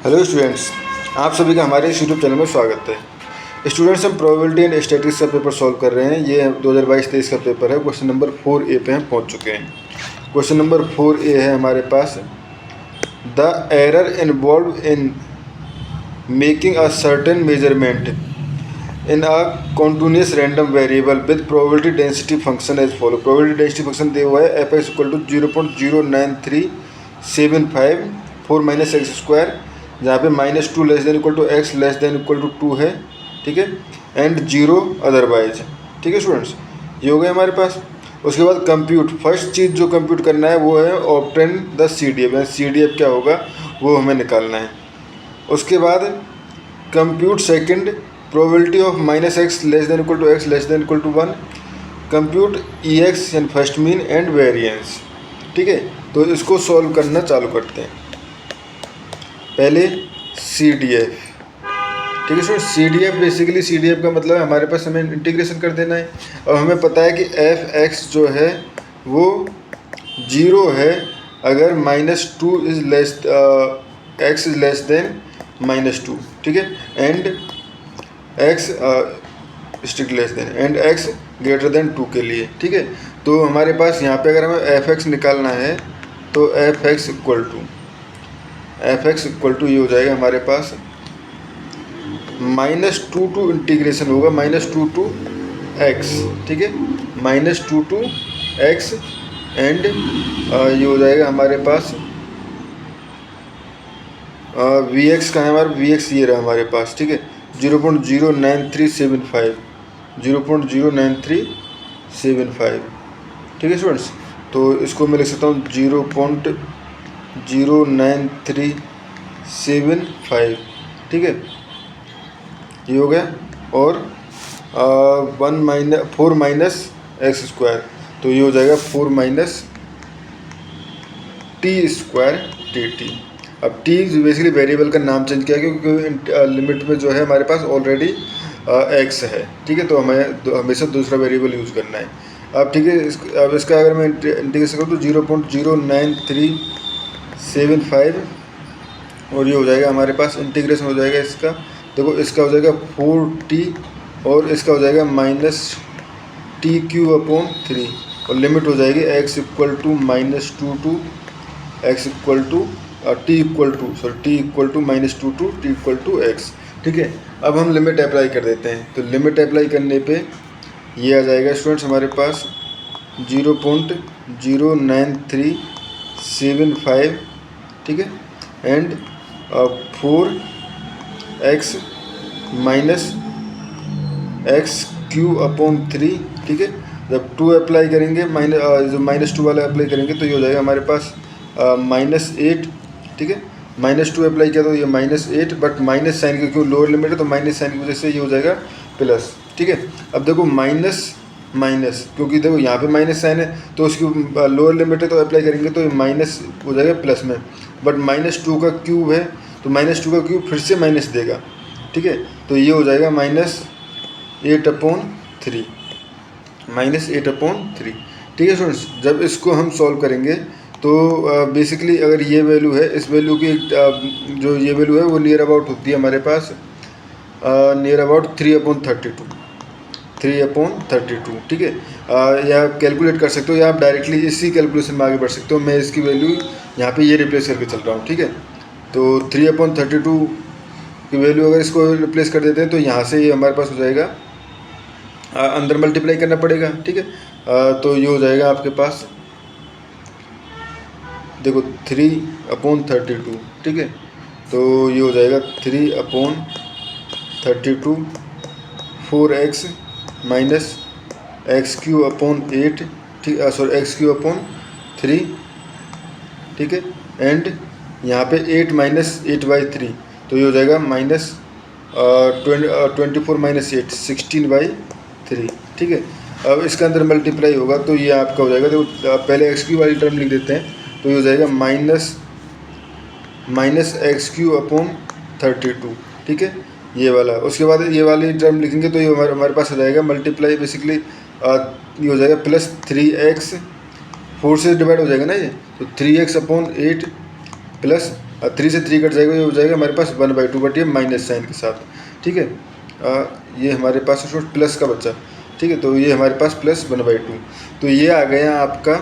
Hello students, आप सभी का हमारे इस यूट्यूब चैनल में स्वागत है। स्टूडेंट्स, हम प्रोबेबिलिटी एंड स्टैटिस्टिक्स का पेपर सॉल्व कर रहे हैं। ये 2022-23 का पेपर है। क्वेश्चन नंबर 4A पे हम पहुंच चुके हैं। क्वेश्चन नंबर 4A है हमारे पास, the error involved in making a certain measurement in a continuous random variable with probability density function as follow. Probability density function दिया हुआ है f(x) = 0.09375 4 - x², जहाँ पे -2 < x < 2 है, ठीक है, एंड 0 अदरवाइज, ठीक है स्टूडेंट्स। ये हो गया हमारे पास। उसके बाद कंप्यूट, फर्स्ट चीज़ जो कंप्यूट करना है वो है ऑब्टेन द CDF। CDF क्या होगा वो हमें निकालना है। उसके बाद compute second, probability of -x < x < 1, compute EX यानी फर्स्ट मीन एंड वेरिएंस, ठीक है। तो इसको सॉल्व करना चालू करते हैं। पहले CDF, ठीक है सर। CDF बेसिकली, CDF का मतलब हमारे पास हमें इंटीग्रेशन कर देना है। और हमें पता है कि f(x) जो है वो 0 है अगर -2 is less x is less than -2, ठीक है, and x strict less than and x greater than 2 के लिए, ठीक है। तो हमारे पास यहाँ पे अगर हमें f(x) निकालना है तो f(x) ये हो जाएगा हमारे पास -2 टू इंटीग्रेशन होगा -2 to x, ठीक है, -2 to x एंड ये हो जाएगा हमारे पास Vx का है हमारा, Vx ये रहा हमारे पास, ठीक है, 0.09375 0.09375, ठीक है स्टूडेंट्स। तो इसको मैं लिख सकता हूँ 0.09375, ठीक है, ये हो गया। और 4 - x², तो ये हो जाएगा 4 - t²dt। अब t बेसिकली वेरिएबल का नाम चेंज किया क्योंकि लिमिट में जो है हमारे पास ऑलरेडी x है, ठीक है, तो हमें हमेशा दूसरा वेरिएबल यूज़ करना है। अब ठीक है, अब इसका अगर मैं इंटीग्रेशन करूँ तो 0.09375 और ये हो जाएगा हमारे पास, इंटीग्रेशन हो जाएगा इसका, देखो इसका हो जाएगा 4t और इसका हो जाएगा -t³ और लिमिट हो जाएगी x = -2 to x -2 to t = x, ठीक है। अब हम लिमिट अप्लाई कर देते हैं। तो लिमिट अप्लाई करने पे ये आ जाएगा स्टूडेंट्स हमारे पास 0.09375, ठीक है, एंड 4x - x³/3, ठीक है। जब 2 अप्लाई करेंगे, जो -2 वाला अप्लाई करेंगे तो ये हो जाएगा हमारे पास -8, ठीक है। -2 अप्लाई किया तो ये -8, बट माइनस साइन की क्यों लोअर लिमिट है तो माइनस साइन की वजह से ये हो जाएगा प्लस, ठीक है। अब देखो माइनस क्योंकि देखो यहाँ पे माइनस साइन है तो उसकी लोअर लिमिट है तो अप्लाई करेंगे तो ये माइनस हो जाएगा प्लस में, बट -2 का क्यूब है तो -2 का क्यूब फिर से माइनस देगा, ठीक है। तो ये हो जाएगा -8/3, ठीक है स्टूडेंट्स। जब इसको हम सॉल्व करेंगे तो बेसिकली अगर ये वैल्यू है, इस वैल्यू की जो ये वैल्यू है वो नियर अबाउट होती है हमारे पास नियर अबाउट 3/32, ठीक है। या आप कैलकुलेट कर सकते हो या आप डायरेक्टली इसी कैलकुलेशन में आगे बढ़ सकते हो। मैं इसकी वैल्यू यहाँ पे ये रिप्लेस करके चल रहा हूँ, ठीक है। तो 3/32 की वैल्यू अगर इसको रिप्लेस कर देते हैं तो यहाँ से ये हमारे पास हो जाएगा, अंदर मल्टीप्लाई करना पड़ेगा, ठीक है। तो ये हो जाएगा आपके पास, देखो 3/32, ठीक है। तो ये हो जाएगा 3/32 4x - x³/8, ठीक, सॉरी x³/3, ठीक है, एंड यहाँ पे 8 - 8/3 तो ये हो जाएगा -24 - 8 16/3, ठीक है। अब इसके अंदर मल्टीप्लाई होगा तो ये आपका हो जाएगा, तो पहले x³ वाली टर्म लिख देते हैं तो ये हो जाएगा -x³/32, ठीक है, ये वाला। उसके बाद ये वाली टर्म लिखेंगे तो ये हमारे पास हो जाएगा मल्टीप्लाई, बेसिकली ये हो जाएगा +3x, 4 से डिवाइड हो जाएगा ना ये, तो 3x/8 + 3 से 3 कट जाएगा, ये हो जाएगा हमारे पास 1/2, बट ये माइनस साइन के साथ, ठीक है। ये हमारे पास स्टूडेंट प्लस का बच्चा, ठीक है, तो ये हमारे पास प्लस 1/2, तो ये आ गया आपका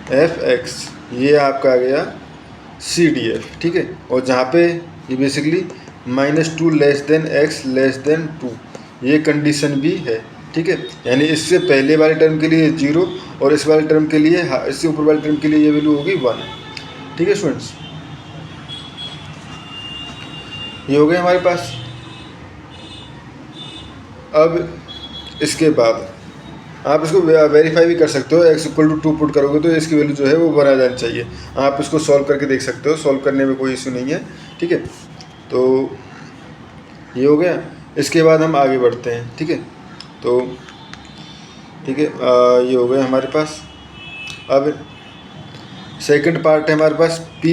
f(x), ये आपका आ गया CDF, ठीक है। और जहाँ पे ये basically -2 less than x less than 2, ये कंडीशन भी है, ठीक है। यानी इससे पहले वाले टर्म के लिए 0 और इस वाले टर्म के लिए, इससे ऊपर वाले टर्म के लिए ये वैल्यू होगी 1, ठीक है स्टूडेंट्स। ये हो गया हमारे पास। अब इसके बाद आप इसको वेरीफाई भी कर सकते हो, x=2 पुट करोगे तो इसकी वैल्यू जो है वो 1 आ जानी चाहिए। आप इसको सॉल्व करके देख सकते हो, सॉल्व करने में कोई इशू नहीं है, ठीक है। तो ये हो गया। इसके बाद हम आगे बढ़ते हैं, ठीक है। तो ठीक है, ये हो गया हमारे पास। अब सेकंड पार्ट है हमारे पास p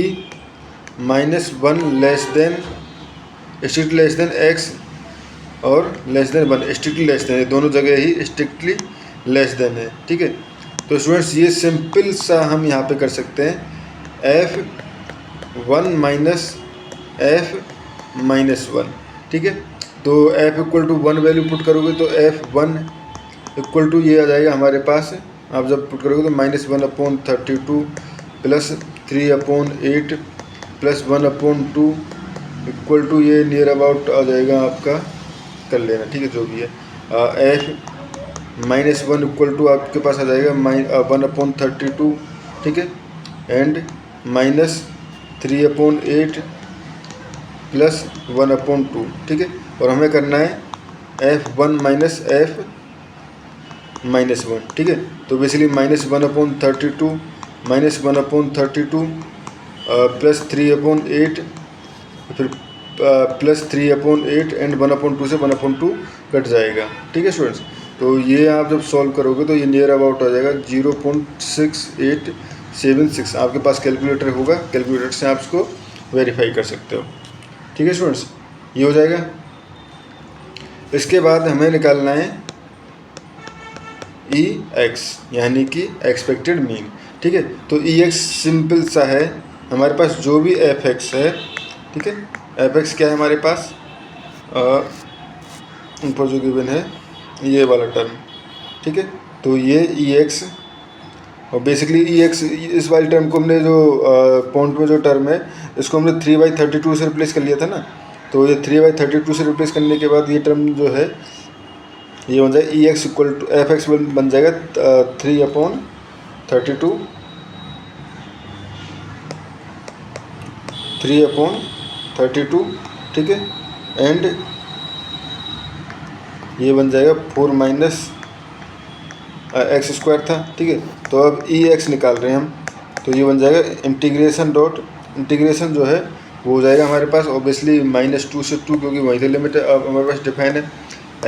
-1 less than strictly less than x और less than 1, strictly less than, दोनों जगह ही स्ट्रिक्टली लेस देन है, ठीक है। तो स्टूडेंट्स ये सिंपल सा हम यहाँ पे कर सकते हैं f(1 - f-1), ठीक है। तो f=1 वैल्यू पुट करोगे तो f1 ये आ जाएगा हमारे पास। आप जब पुट करोगे तो -1/32 + 3/8 + 1/2 = ये नियर अबाउट आ जाएगा आपका, कर लेना, ठीक है, जो भी है। f-1 आपके पास आ जाएगा 1/32, ठीक है, एंड -3/8 + 1/2, ठीक है। और हमें करना है f1 - f-1, ठीक है। तो बेसिकली -1/32 -1/32 + 3/8, फिर +3/8 एंड 1/2 से 1/2 कट जाएगा, ठीक है स्टूडेंट्स। तो ये आप जब सॉल्व करोगे तो ये नियर अबाउट आ जाएगा 0.6876। आपके पास कैलकुलेटर होगा, कैलकुलेटर से आप इसको वेरीफाई कर सकते हो, ठीक है स्टूडेंट्स। ये हो जाएगा। इसके बाद हमें निकालना है EX, यानी कि एक्सपेक्टेड मीन, ठीक है। तो EX सिंपल सा है, हमारे पास जो भी fx है, ठीक है, fx क्या है हमारे पास, ऊपर जो गिवन है ये वाला टर्म, ठीक है। तो ये EX, और बेसिकली EX इस वाली टर्म को हमने जो पॉइंट में जो टर्म है इसको हमने 3/32 से रिप्लेस कर लिया था ना। तो ये 3/32 से रिप्लेस करने के बाद ये टर्म जो है ये बन जाएगा EX = fx बन जाएगा 3/32, 3/32, ठीक है, एंड ये बन जाएगा 4 - x² था, ठीक है। तो अब EX निकाल रहे हैं हम, तो ये बन जाएगा इंटीग्रेशन जो है वो हो जाएगा हमारे पास ऑब्वियसली -2 से 2, क्योंकि वहीं से लिमिट अब हमारे पास डिफाइन है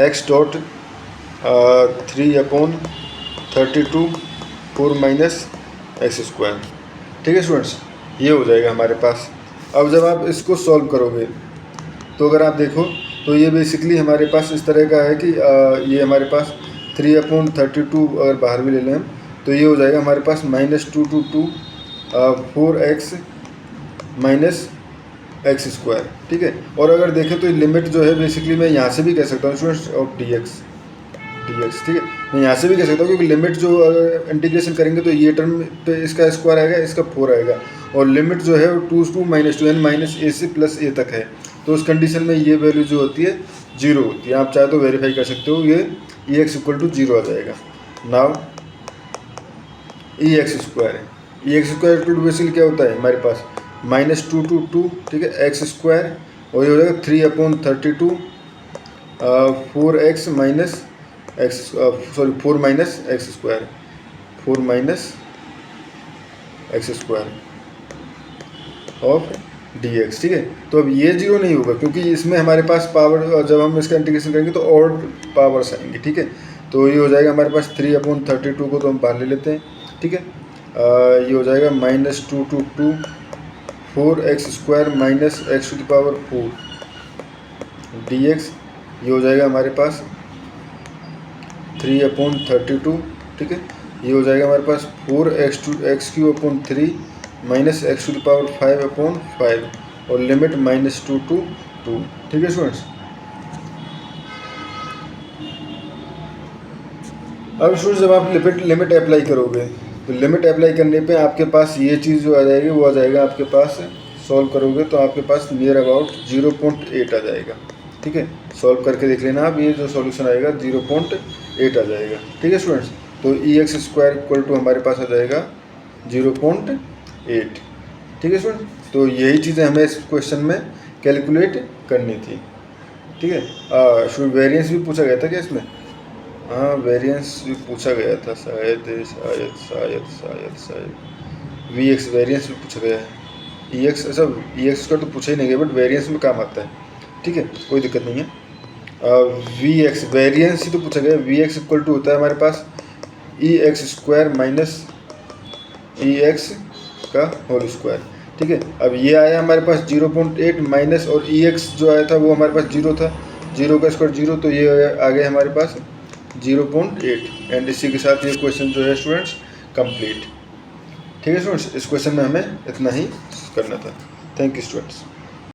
x.3/32 4 - x², ठीक है स्टूडेंट्स। ये हो जाएगा हमारे पास। अब जब आप इसको सॉल्व करोगे तो अगर आप देखो तो ये बेसिकली हमारे पास इस तरह का है कि ये हमारे पास 3/32 अगर बाहर भी ले लें हम तो ये हो जाएगा हमारे पास -2 to 2 4x - x², ठीक है। और अगर देखें तो लिमिट जो है बेसिकली मैं यहाँ से भी कह सकता हूँ स्टूडेंट्स ऑफ dx, ठीक है, मैं यहाँ से भी कह सकता हूँ क्योंकि लिमिट जो अगर इंटीग्रेशन करेंगे तो ये टर्म पे इसका स्क्वायर आएगा, इसका 4 आएगा, और लिमिट जो है वो 2 to -2 यानी -a से +a तक है। तो उस कंडीशन में ये वैल्यू जो होती है 0 होती है। आप चाहे तो वेरीफाई कर सकते हो, ये EX = 0 आ जाएगा। नाउ EX² है, EX² बेसिकली क्या होता है हमारे पास -2 to 2, ठीक है, x², और ये हो जाएगा 3/32 4x - x 4 - x², 4 - x² of dx, ठीक है। तो अब ये 0 नहीं होगा क्योंकि इसमें हमारे पास पावर, जब हम इसका इंटीग्रेशन करेंगे तो और पावर्स आएंगी, ठीक है। तो ये हो जाएगा हमारे पास 3/32 को तो हम बाहर ले लेते हैं, ठीक है। ये हो जाएगा -2 to 2 4x² - x⁴ dx। ये हो जाएगा हमारे पास 3/32, ठीक है। ये हो जाएगा हमारे पास 4x³ 3 minus x to the power 5/5 और लिमिट -2 to 2। ठीक है स्टूडेंट्स। अब स्टूडेंट्स जब आप लिमिट अप्लाई करोगे तो लिमिट अप्लाई करने पे आपके पास ये चीज़ जो आ जाएगी वो आ जाएगा आपके पास, सॉल्व करोगे तो आपके पास नियर अबाउट 0.8 आ जाएगा। ठीक है, सॉल्व करके देख लेना आप, ये जो सॉल्यूशन आएगा 0.8 आ जाएगा। ठीक है स्टूडेंट्स, तो EX² इक्वल टू हमारे पास आ जाएगा 0.8। ठीक है स्टूडेंट, तो यही चीज़ें हमें इस क्वेश्चन में कैलकुलेट करनी थी। ठीक है, स्टूडेंट वेरिएंस भी पूछा गया था क्या इसमें? हाँ, वेरिएंस भी पूछा गया था शायद शायद शायद शायद शायद VX वेरिएंस भी पूछा गया है। EX अच्छा EX का तो पूछा ही नहीं गया, बट वेरिएंस में काम आता है। ठीक है, कोई दिक्कत नहीं है। VX वेरिएंस ही तो पूछा गया। VX इक्वल टू होता है हमारे पास EX² माइनस EX का होल स्क्वायर। ठीक है, अब ये आया हमारे पास 0.8 माइनस, और EX जो आया था वो हमारे पास 0 था, 0 का स्क्वायर 0, तो ये आ गया हमारे पास 0.8। एंड इसी के साथ ये क्वेश्चन जो है स्टूडेंट्स कंप्लीट। ठीक है स्टूडेंट्स, इस क्वेश्चन में हमें इतना ही करना था। Thank you students.